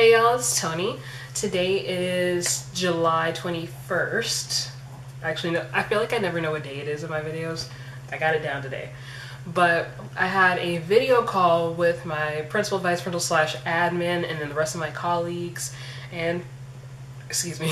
Hey y'all, it's Tony. Today is July 21st. Actually, no, I feel like I never know what day it is in my videos. I got it down today. But I had a video call with my principal, vice principal slash admin, and then the rest of my colleagues. And, excuse me,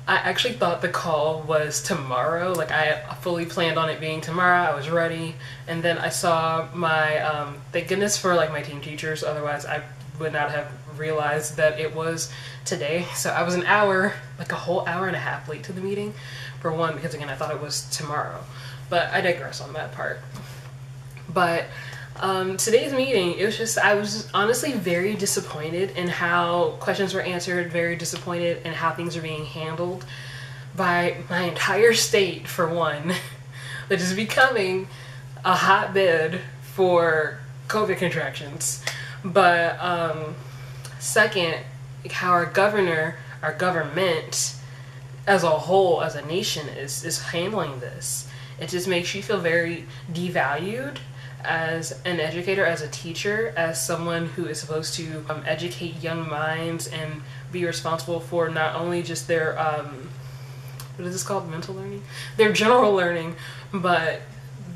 I actually thought the call was tomorrow. Like, I fully planned on it being tomorrow. I was ready. And then I saw my, thank goodness for like my team teachers, otherwise I would not have realized that it was today. So I was an hour, like a whole hour and a half late to the meeting, for one, because again I thought it was tomorrow, but I digress on that part. But today's meeting, it was just, I was honestly very disappointed in how questions were answered, very disappointed in how things are being handled by my entire state, for one, that is becoming a hotbed for COVID contractions. But second, how our government as a whole, as a nation, is handling this. It just makes you feel very devalued as an educator, as a teacher, as someone who is supposed to educate young minds and be responsible for not only just their, what is this called, mental learning? Their general learning, but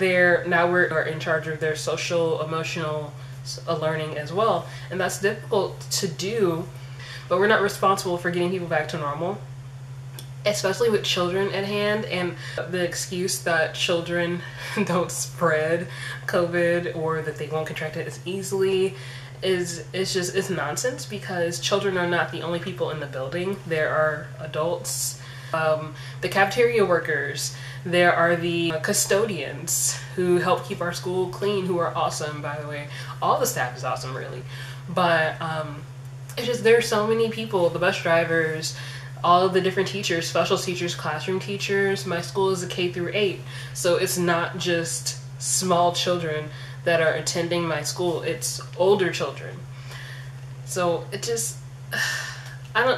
now we're in charge of their social, emotional learning as well. And that's difficult to do, but we're not responsible for getting people back to normal, especially with children at hand. And the excuse that children don't spread COVID or that they won't contract it as easily it's nonsense, because children are not the only people in the building. There are adults, the cafeteria workers, there are the custodians who help keep our school clean, who are awesome, by the way. All the staff is awesome, really. But it's just, there are so many people, the bus drivers, all of the different teachers, special teachers, classroom teachers. My school is a K through 8, so it's not just small children that are attending my school, it's older children. So it just,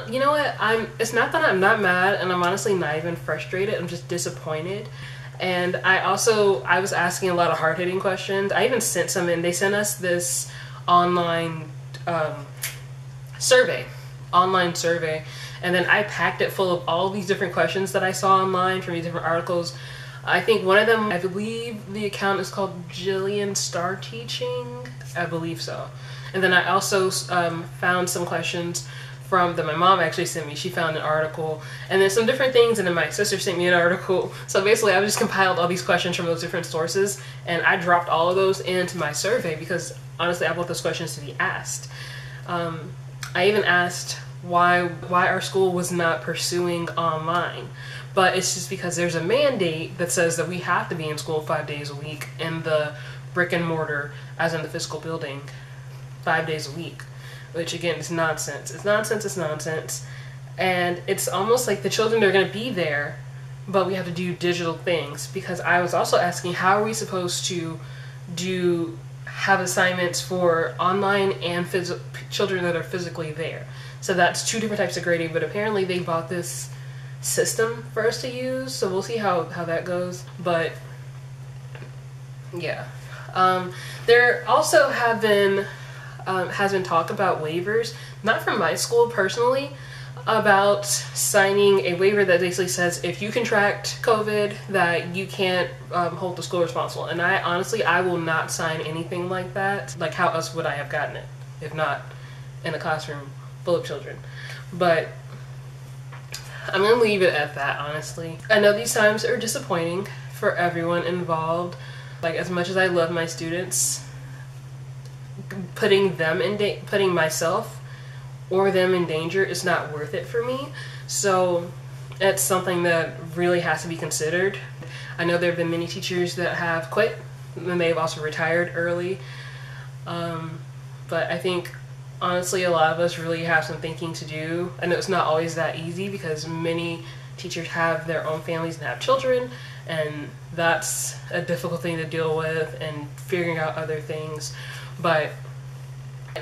you know what, it's not that I'm not mad, and I'm honestly not even frustrated, I'm just disappointed. And I was asking a lot of hard-hitting questions. I even sent some in. They sent us this online survey, and then I packed it full of all these different questions that I saw online from these different articles. I think one of them, I believe the account is called Jillian Star Teaching, I believe so. And then I also found some questions that my mom actually sent me. She found an article, and then some different things, and then my sister sent me an article. So basically I just compiled all these questions from those different sources, and I dropped all of those into my survey because honestly I want those questions to be asked. I even asked why our school was not pursuing online, but it's just because there's a mandate that says that we have to be in school 5 days a week in the brick and mortar, as in the physical building, 5 days a week. Which again is nonsense. It's nonsense. And it's almost like the children are going to be there, but we have to do digital things. Because I was also asking, how are we supposed to have assignments for online and children that are physically there? So that's two different types of grading, but apparently they bought this system for us to use, so we'll see how that goes. But yeah, there also has been talk about waivers, not from my school personally, about signing a waiver that basically says if you contract COVID that you can't hold the school responsible. And I will not sign anything like that. Like, how else would I have gotten it if not in a classroom full of children? But I'm gonna leave it at that, honestly. I know these times are disappointing for everyone involved. Like, as much as I love my students, putting myself or them in danger is not worth it for me. So it's something that really has to be considered. I know there have been many teachers that have quit, and they've also retired early. But I think honestly a lot of us really have some thinking to do. I know it's not always that easy because many teachers have their own families and have children, and that's a difficult thing to deal with, and figuring out other things. But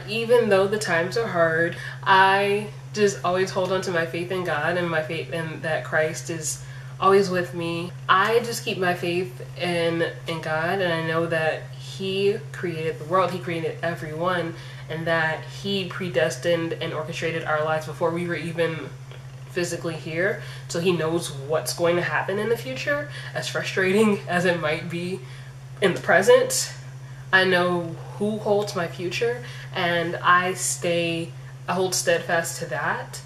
even though the times are hard, I just always hold on to my faith in God and my faith in that Christ is always with me. I just keep my faith in God, and I know that he created the world, he created everyone, and that he predestined and orchestrated our lives before we were even physically here. So he knows what's going to happen in the future, as frustrating as it might be in the present. I know who holds my future, and I hold steadfast to that,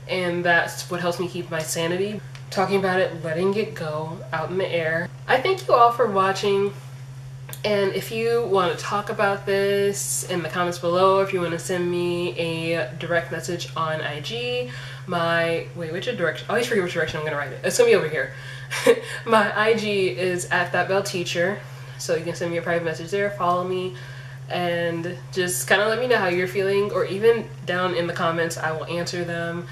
and that's what helps me keep my sanity. Talking about it, letting it go out in the air. I thank you all for watching, and if you want to talk about this in the comments below, if you want to send me a direct message on IG, which direction? I always forget which direction I'm going to write it. It's going to be over here. My IG is at @BelleTeacher, so you can send me a private message there, follow me, and just kind of let me know how you're feeling, or even down in the comments, I will answer them.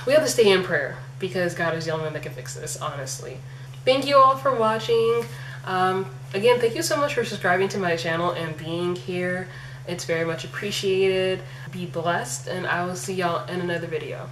We have to stay in prayer, because God is the only one that can fix this, honestly. Thank you all for watching. Again, thank you so much for subscribing to my channel and being here. It's very much appreciated. Be blessed, and I will see y'all in another video.